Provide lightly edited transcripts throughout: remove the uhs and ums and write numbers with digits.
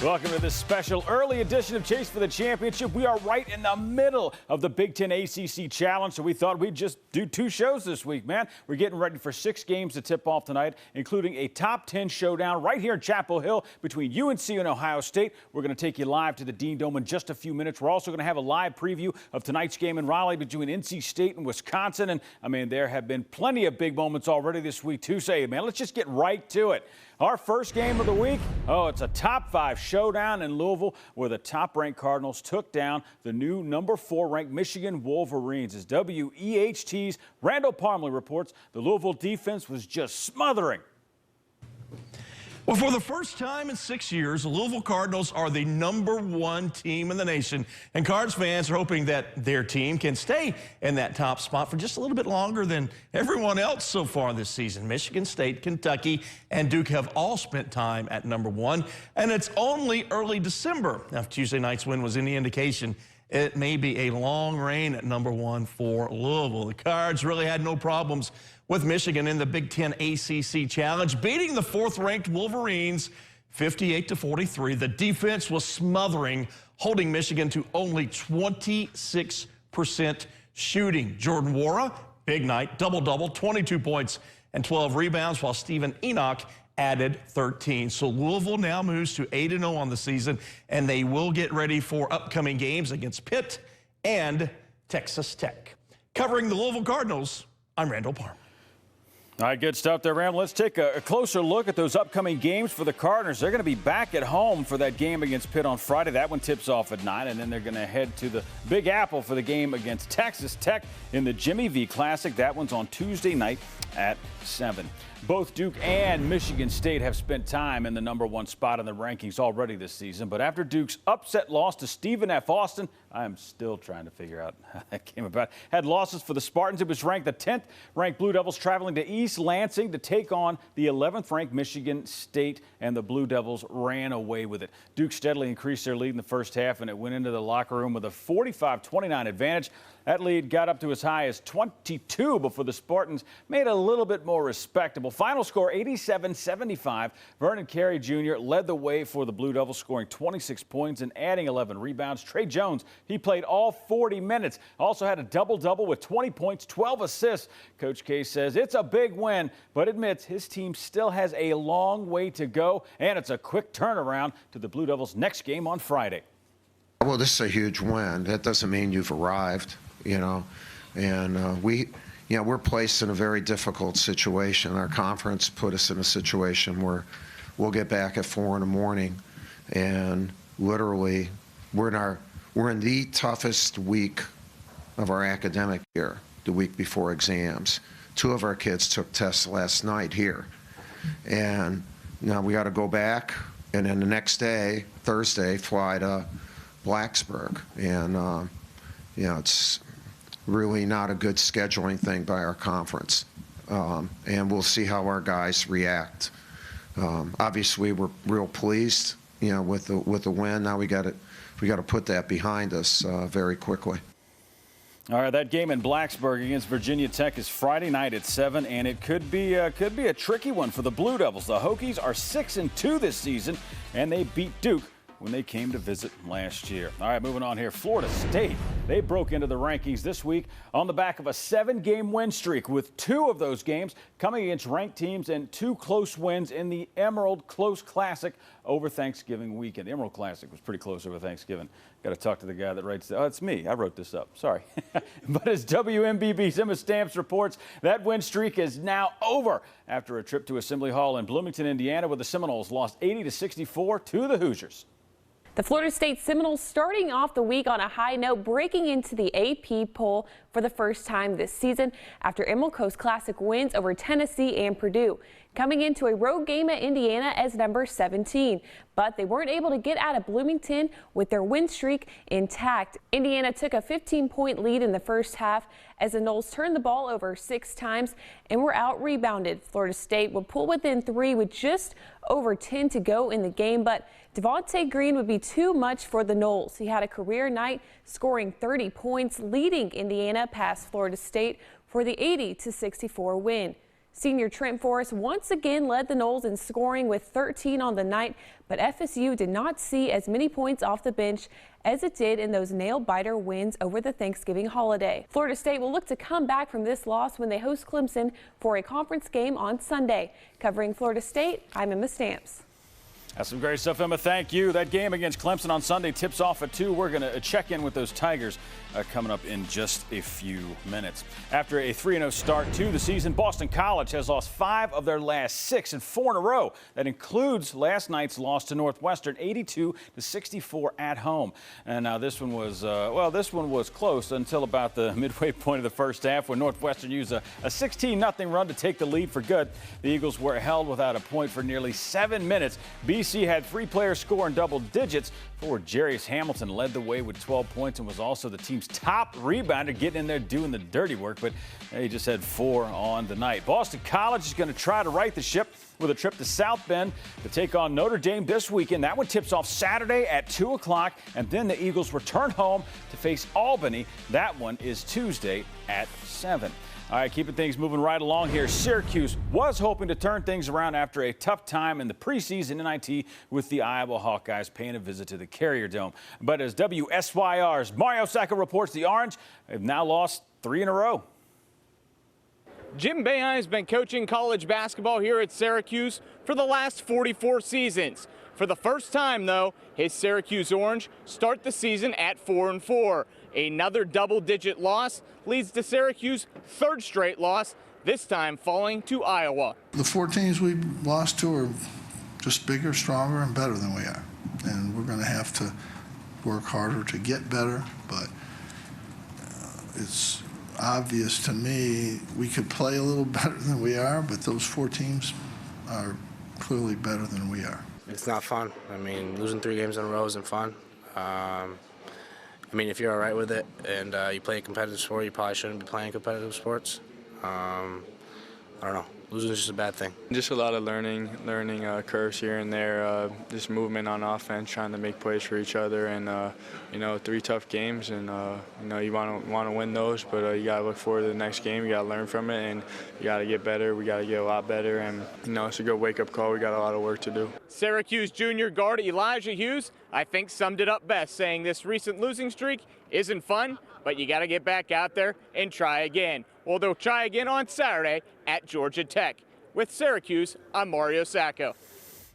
Welcome to this special early edition of Chase for the Championship. We are right in the middle of the Big Ten ACC Challenge, so we thought we'd just do 2 shows this week, man. We're getting ready for 6 games to tip off tonight, including a top 10 showdown right here in Chapel Hill between UNC and Ohio State. We're going to take you live to the Dean Dome in just a few minutes. We're also going to have a live preview of tonight's game in Raleigh between NC State and Wisconsin. And, I mean, there have been plenty of big moments already this week, too. Say, man, let's just get right to it. Our first game of the week, it's a top 5 showdown in Louisville where the top-ranked Cardinals took down the new number 4-ranked Michigan Wolverines. As WEHT's Randall Parmley reports, the Louisville defense was just smothering. Well, for the first time in 6 years, the Louisville Cardinals are the #1 team in the nation, and Cards fans are hoping that their team can stay in that top spot for just a little bit longer than everyone else so far this season. Michigan State, Kentucky, and Duke have all spent time at #1, and it's only early December. Now, if Tuesday night's win was any indication, it may be a long reign at #1 for Louisville. The Cards really had no problems with Michigan in the Big Ten ACC Challenge, beating the 4th-ranked Wolverines 58-43. The defense was smothering, holding Michigan to only 26% shooting. Jordan Wara, big night, double-double, 22 points and 12 rebounds, while Stephen Enoch added 13. So Louisville now moves to 8-0 on the season, and they will get ready for upcoming games against Pitt and Texas Tech. Covering the Louisville Cardinals, I'm Randall Parham. All right, good stuff there, Ram. Let's take a closer look at those upcoming games for the Cardinals. They're going to be back at home for that game against Pitt on Friday. That one tips off at 9, and then they're going to head to the Big Apple for the game against Texas Tech in the Jimmy V Classic. That one's on Tuesday night at 7. Both Duke and Michigan State have spent time in the #1 spot in the rankings already this season. But after Duke's upset loss to Stephen F. Austin, I am still trying to figure out how that came about. Had losses for the Spartans. It was ranked the 10th ranked Blue Devils traveling to East Lansing to take on the 11th ranked Michigan State, and the Blue Devils ran away with it. Duke steadily increased their lead in the first half, and it went into the locker room with a 45-29 advantage. That lead got up to as high as 22 before the Spartans made it a little bit more respectable. Final score 87-75. Vernon Carey Jr. led the way for the Blue Devils, scoring 26 points and adding 11 rebounds. Trey Jones, he played all 40 minutes. Also had a double-double with 20 points, 12 assists. Coach K says it's a big win, but admits his team still has a long way to go, and it's a quick turnaround to the Blue Devils' next game on Friday. Well, this is a huge win. That doesn't mean you've arrived, and we're placed in a very difficult situation. Our conference put us in a situation where we'll get back at 4 in the morning, and literally we're in the toughest week of our academic year, the week before exams. 2 of our kids took tests last night here, and now we got to go back, and then the next day, Thursday, fly to Blacksburg, and it's really not a good scheduling thing by our conference, and we'll see how our guys react. Obviously, we're real pleased, with the win. Now we got to put that behind us very quickly. All right, that game in Blacksburg against Virginia Tech is Friday night at 7, and it could be a tricky one for the Blue Devils. The Hokies are 6-2 this season, and they beat Duke when they came to visit last year. All right, moving on here. Florida State, they broke into the rankings this week on the back of a 7-game win streak, with 2 of those games coming against ranked teams and 2 close wins in the Emerald Close Classic over Thanksgiving weekend. The Emerald Classic was pretty close over Thanksgiving. Got to talk to the guy that writes that. Oh, it's me. I wrote this up. Sorry. But as WMBB's Emma Stamps reports, that win streak is now over after a trip to Assembly Hall in Bloomington, Indiana, where the Seminoles lost 80-64 to the Hoosiers. The Florida State Seminoles starting off the week on a high note, breaking into the AP poll for the first time this season after Emerald Coast Classic wins over Tennessee and Purdue, coming into a road game at Indiana as number 17. But they weren't able to get out of Bloomington with their win streak intact. Indiana took a 15-point lead in the first half as the Noles turned the ball over 6 times and were out-rebounded. Florida State would pull within 3 with just over 10 to go in the game, but Devontae Green would be too much for the Noles. He had a career night, scoring 30 points, leading Indiana past Florida State for the 80-64 win. Senior Trent Forrest once again led the Noles in scoring with 13 on the night, but FSU did not see as many points off the bench as it did in those nail-biter wins over the Thanksgiving holiday. Florida State will look to come back from this loss when they host Clemson for a conference game on Sunday. Covering Florida State, I'm Emma Stamps. That's some great stuff, Emma. Thank you. That game against Clemson on Sunday tips off at 2. We're going to check in with those Tigers coming up in just a few minutes. After a 3-0 start to the season, Boston College has lost 5 of their last 6 and 4 in a row. That includes last night's loss to Northwestern, 82-64 at home. And now this one was, this one was close until about the midway point of the first half when Northwestern used a 16-0 run to take the lead for good. The Eagles were held without a point for nearly 7 minutes. BC had 3 players score in double digits. Forward Jarius Hamilton led the way with 12 points and was also the team's top rebounder, getting in there doing the dirty work, but he just had 4 on the night. Boston College is going to try to right the ship with a trip to South Bend to take on Notre Dame this weekend. That one tips off Saturday at 2 o'clock, and then the Eagles return home to face Albany. That one is Tuesday at 7. All right, keeping things moving right along here. Syracuse was hoping to turn things around after a tough time in the preseason NIT with the Iowa Hawkeyes paying a visit to the Carrier Dome. But as WSYR's Mario Sacco reports, the Orange have now lost 3 in a row. Jim Boeheim has been coaching college basketball here at Syracuse for the last 44 seasons. For the first time, though, his Syracuse Orange start the season at 4-4. Another double-digit loss leads to Syracuse's 3rd straight loss, this time falling to Iowa. The 4 teams we lost to are just bigger, stronger, and better than we are. And we're going to have to work harder to get better, but it's obvious to me we could play a little better than we are, but those 4 teams are clearly better than we are. It's not fun. I mean, losing 3 games in a row isn't fun. I mean, if you're all right with it and you play a competitive sport, you probably shouldn't be playing competitive sports. I don't know. Losing is just a bad thing. Just a lot of learning curves here and there, just movement on offense, trying to make plays for each other, and 3 tough games, and you want to win those, but you got to look forward to the next game. You got to learn from it, and you got to get better. We got to get a lot better, and it's a good wake-up call. We got a lot of work to do. Syracuse junior guard Elijah Hughes, I think, summed it up best, saying this recent losing streak isn't fun, but you got to get back out there and try again. Well, they'll try again on Saturday at Georgia Tech. With Syracuse, I'm Mario Sacco.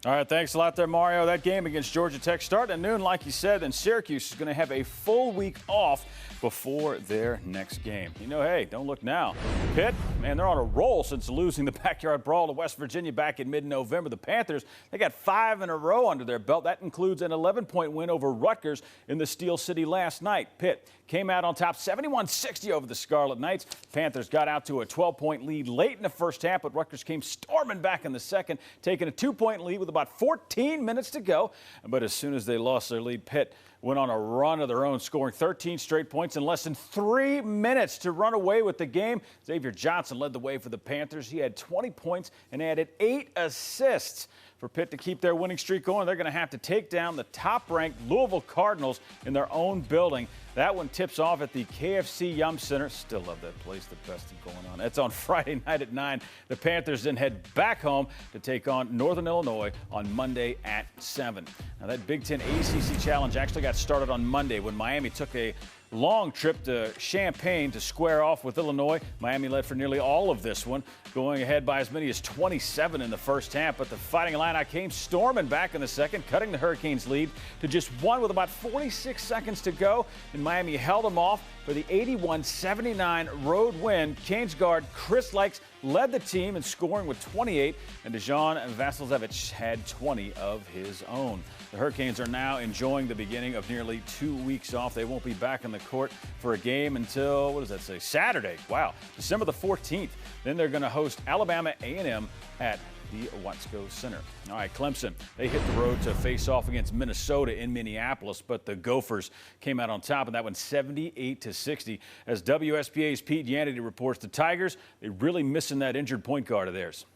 All right, thanks a lot there, Mario. That game against Georgia Tech starting at noon, like you said, and Syracuse is going to have a full week off before their next game. Hey, don't look now. Pitt, man, they're on a roll since losing the backyard brawl to West Virginia back in mid-November. The Panthers, they got 5 in a row under their belt. That includes an 11-point win over Rutgers in the Steel City last night. Pitt came out on top 71-60 over the Scarlet Knights. Panthers got out to a 12-point lead late in the first half, but Rutgers came storming back in the second, taking a 2-point lead with about 14 minutes to go. But as soon as they lost their lead, Pitt went on a run of their own, scoring 13 straight points in less than 3 minutes to run away with the game. Xavier Johnson led the way for the Panthers. He had 20 points and added 8 assists. For Pitt to keep their winning streak going, they're going to have to take down the top-ranked Louisville Cardinals in their own building. That one tips off at the KFC Yum Center. Still love that place, the best thing going on. That's on Friday night at 9. The Panthers then head back home to take on Northern Illinois on Monday at 7. Now, that Big Ten ACC Challenge actually got started on Monday when Miami took a long trip to Champaign to square off with Illinois. Miami led for nearly all of this one, going ahead by as many as 27 in the first half, but the Fighting Illini came storming back in the second, cutting the Hurricanes' lead to just 1 with about 46 seconds to go, and Miami held them off for the 81-79 road win. Canes guard Chris Lykes led the team in scoring with 28, and Dejan Vasiljevic had 20 of his own. The Hurricanes are now enjoying the beginning of nearly 2 weeks off. They won't be back in the court for a game until, Saturday. Wow, December the 14th. Then they're going to host Alabama A&M at the Watsco Center. All right, Clemson, they hit the road to face off against Minnesota in Minneapolis, but the Gophers came out on top, and that one 78-60. As WSPA's Pete Yannity reports, the Tigers, they're really missing that injured point guard of theirs.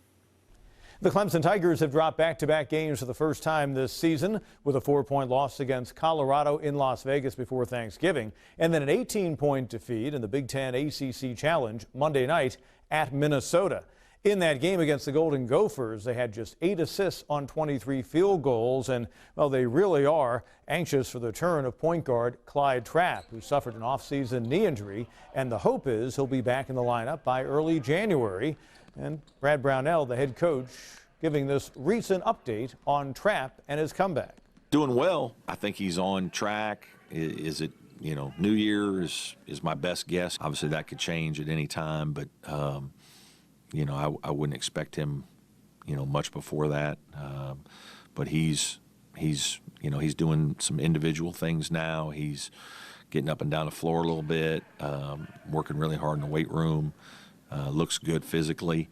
The Clemson Tigers have dropped back-to-back games for the first time this season with a 4-point loss against Colorado in Las Vegas before Thanksgiving, and then an 18-point defeat in the Big Ten ACC Challenge Monday night at Minnesota. In that game against the Golden Gophers, they had just 8 assists on 23 field goals, and, well, they really are anxious for the return of point guard Clyde Trapp, who suffered an off-season knee injury, and the hope is he'll be back in the lineup by early January. And Brad Brownell, the head coach, giving this recent update on Trapp and his comeback. Doing well. I think he's on track. Is it, New Year is my best guess. Obviously, that could change at any time, but I wouldn't expect him, much before that. But he's doing some individual things now. He's getting up and down the floor a little bit, working really hard in the weight room. Looks good physically.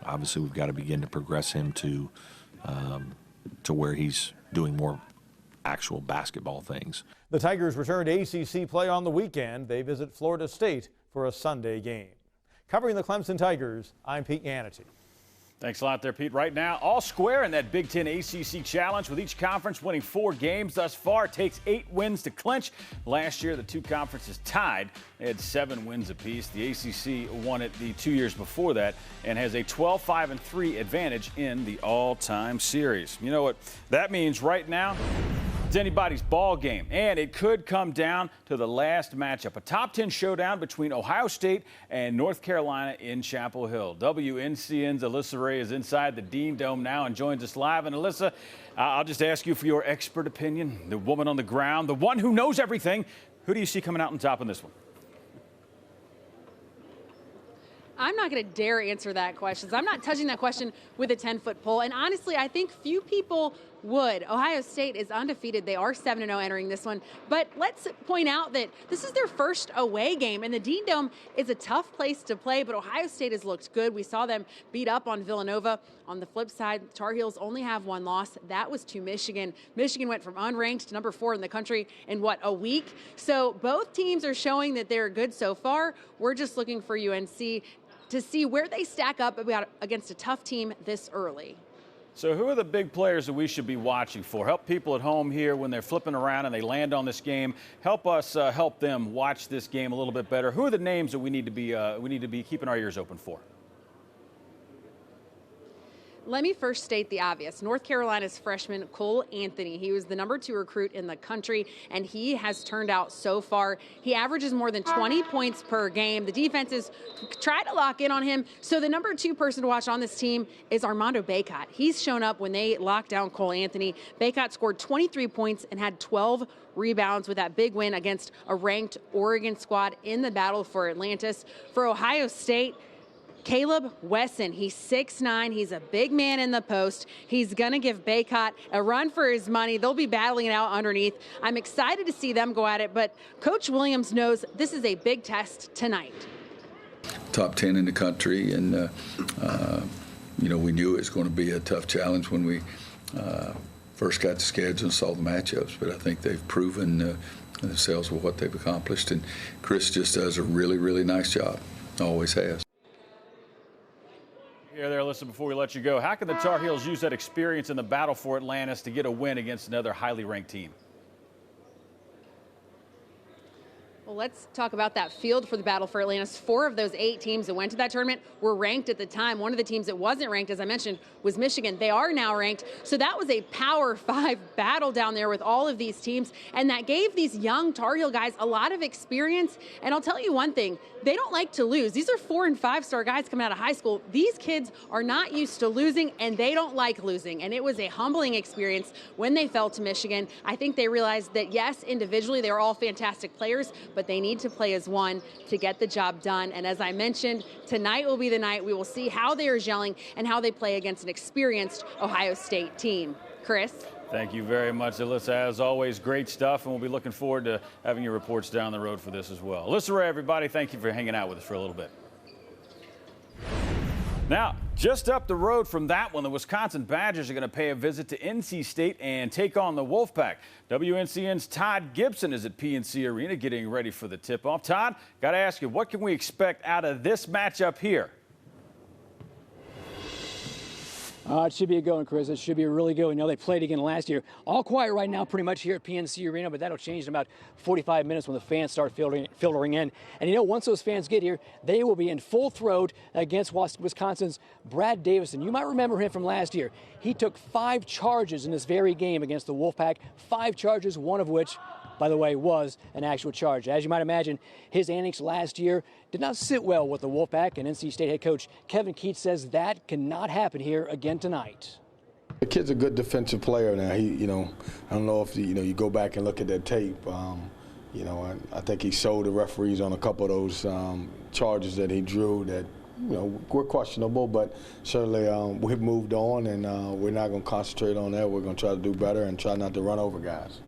Obviously we've got to begin to progress him to where he's doing more actual basketball things. The Tigers return to ACC play on the weekend. They visit Florida State for a Sunday game. Covering the Clemson Tigers, I'm Pete Yanity. Thanks a lot there, Pete. Right now, all square in that Big Ten ACC Challenge, with each conference winning 4 games thus far. It takes 8 wins to clinch. Last year, the 2 conferences tied. They had 7 wins apiece. The ACC won it the 2 years before that and has a 12-5-3 advantage in the all-time series. You know what that means right now? It's anybody's ball game, and it could come down to the last matchup, a top 10 showdown between Ohio State and North Carolina in Chapel Hill. WNCN's Alyssa Ray is inside the Dean Dome now and joins us live. And Alyssa, I'll just ask you for your expert opinion, the woman on the ground, the one who knows everything. Who do you see coming out on top in this one? I'm not going to dare answer that question. I'm not touching that question with a 10-foot pole. And honestly, I think few people would. Ohio State is undefeated. They are 7-0 entering this one. But let's point out that this is their first away game. And the Dean Dome is a tough place to play, but Ohio State has looked good. We saw them beat up on Villanova. On the flip side, Tar Heels only have 1 loss. That was to Michigan. Michigan went from unranked to number 4 in the country in, a week? So both teams are showing that they're good so far. We're just looking for UNC to see where they stack up against a tough team this early. So who are the big players that we should be watching for? Help people at home here when they're flipping around and they land on this game. Help us help them watch this game a little bit better. Who are the names that we need to be keeping our ears open for? Let me first state the obvious. North Carolina's freshman Cole Anthony, he was the number 2 recruit in the country, and he has turned out so far. He averages more than 20 points per game. The defenses try to lock in on him. So the number 2 person to watch on this team is Armando Bacot. He's shown up when they locked down Cole Anthony. Bacot scored 23 points and had 12 rebounds with that big win against a ranked Oregon squad in the battle for Atlantis. For Ohio State, Caleb Wesson, he's 6'9", he's a big man in the post. He's gonna give Bacot a run for his money. They'll be battling it out underneath. I'm excited to see them go at it, but Coach Williams knows this is a big test tonight. Top 10 in the country, and we knew it was going to be a tough challenge when we first got the schedule and saw the matchups, but I think they've proven themselves with what they've accomplished, and Chris just does a really, really nice job, always has. Here, there, listen, before we let you go, how can the Tar Heels use that experience in the battle for Atlantis to get a win against another highly ranked team? Well, let's talk about that field for the battle for Atlantis. 4 of those 8 teams that went to that tournament were ranked at the time. One of the teams that wasn't ranked, as I mentioned, was Michigan. They are now ranked. So that was a Power 5 battle down there with all of these teams. And that gave these young Tar Heel guys a lot of experience. And I'll tell you one thing, they don't like to lose. These are 4- and 5-star guys coming out of high school. These kids are not used to losing, and they don't like losing. And it was a humbling experience when they fell to Michigan. I think they realized that, yes, individually, they are all fantastic players, but they need to play as one to get the job done. And as I mentioned, tonight will be the night we will see how they are gelling and how they play against an experienced Ohio State team. Chris? Thank you very much, Alyssa. As always, great stuff, and we'll be looking forward to having your reports down the road for this as well. Alyssa Ray, everybody, thank you for hanging out with us for a little bit. Now, just up the road from that one, the Wisconsin Badgers are going to pay a visit to NC State and take on the Wolfpack. WNCN's Todd Gibson is at PNC Arena getting ready for the tip-off. Todd, got to ask you, what can we expect out of this matchup here? It should be a good one, Chris. It should be a really good one. You know, they played again last year. All quiet right now pretty much here at PNC Arena, but that'll change in about 45 minutes when the fans start filtering in. And you know, once those fans get here, they will be in full throat against Wisconsin's Brad Davison. You might remember him from last year. He took 5 charges in this very game against the Wolfpack. 5 charges, one of which, by the way, was an actual charge. As you might imagine, his antics last year did not sit well with the Wolfpack, and NC State head coach Kevin Keatts says that cannot happen here again tonight. The kid's a good defensive player now. He, I don't know if you go back and look at that tape. I think he showed the referees on a couple of those charges that he drew that were questionable, but certainly we've moved on, and we're not going to concentrate on that. We're going to try to do better and try not to run over guys.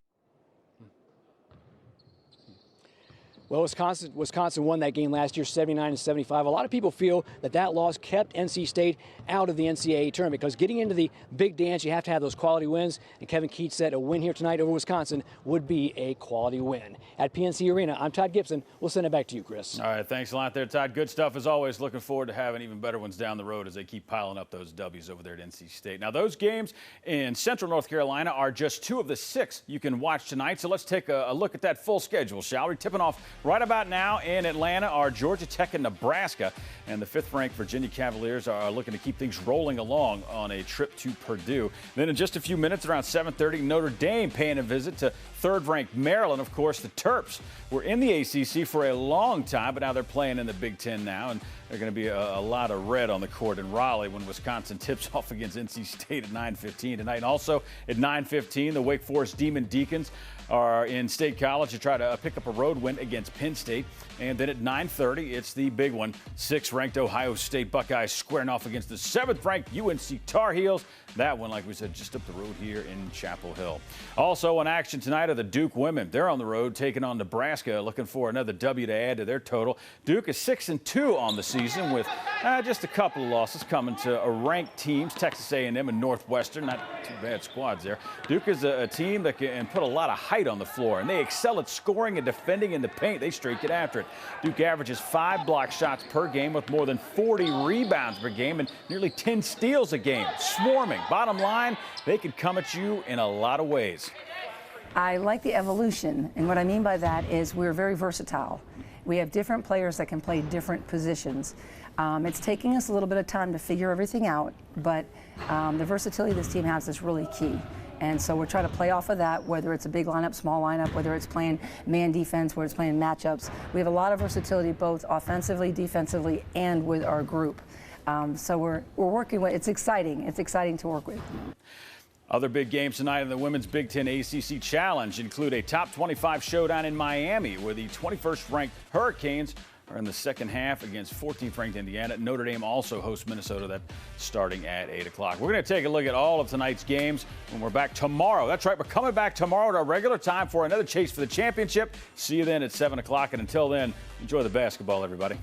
Well, Wisconsin won that game last year, 79-75. A lot of people feel that loss kept NC State out of the NCAA tournament because getting into the big dance, you have to have those quality wins. And Kevin Keatts said a win here tonight over Wisconsin would be a quality win. At PNC Arena, I'm Todd Gibson. We'll send it back to you, Chris. All right, thanks a lot there, Todd. Good stuff as always. Looking forward to having even better ones down the road as they keep piling up those W's over there at NC State. Now, those games in Central North Carolina are just 2 of the 6 you can watch tonight. So let's take a look at that full schedule, shall we? Tipping off right about now in Atlanta are Georgia Tech and Nebraska, and the 5th-ranked Virginia Cavaliers are looking to keep things rolling along on a trip to Purdue. Then in just a few minutes, around 7:30, Notre Dame paying a visit to 3rd-ranked Maryland. Of course, the Terps were in the ACC for a long time, but now they're playing in the Big Ten now, and there's going to be a lot of red on the court in Raleigh when Wisconsin tips off against NC State at 9:15 tonight. And also at 9:15, the Wake Forest Demon Deacons are in State College to try to pick up a road win against Penn State. And then at 9:30, it's the big one. 6th-ranked Ohio State Buckeyes squaring off against the 7th-ranked UNC Tar Heels. That one, like we said, just up the road here in Chapel Hill. Also in action tonight are the Duke women. They're on the road taking on Nebraska, looking for another W to add to their total. Duke is 6-2 on the season with just a couple of losses coming to ranked teams, Texas A&M and Northwestern. Not too bad squads there. Duke is a team that can put a lot of height on the floor, and they excel at scoring and defending in the paint. They straight get after it. Duke averages 5 block shots per game with more than 40 rebounds per game and nearly 10 steals a game. Swarming. Bottom line, they can come at you in a lot of ways. I like the evolution, and what I mean by that is we're very versatile. We have different players that can play different positions. It's taking us a little bit of time to figure everything out, but the versatility this team has is really key. And so we're trying to play off of that, whether it's a big lineup, small lineup, whether it's playing man defense, whether it's playing matchups. We have a lot of versatility both offensively, defensively, and with our group. So we're working with, it's exciting. It's exciting to work with. Other big games tonight in the Women's Big Ten ACC Challenge include a top 25 showdown in Miami, where the 21st-ranked Hurricanes are in the second half against 14th-ranked Indiana. Notre Dame also hosts Minnesota. That's starting at 8 o'clock. We're going to take a look at all of tonight's games when we're back tomorrow. That's right, we're coming back tomorrow at our regular time for another chase for the championship. See you then at 7 o'clock, and until then, enjoy the basketball, everybody.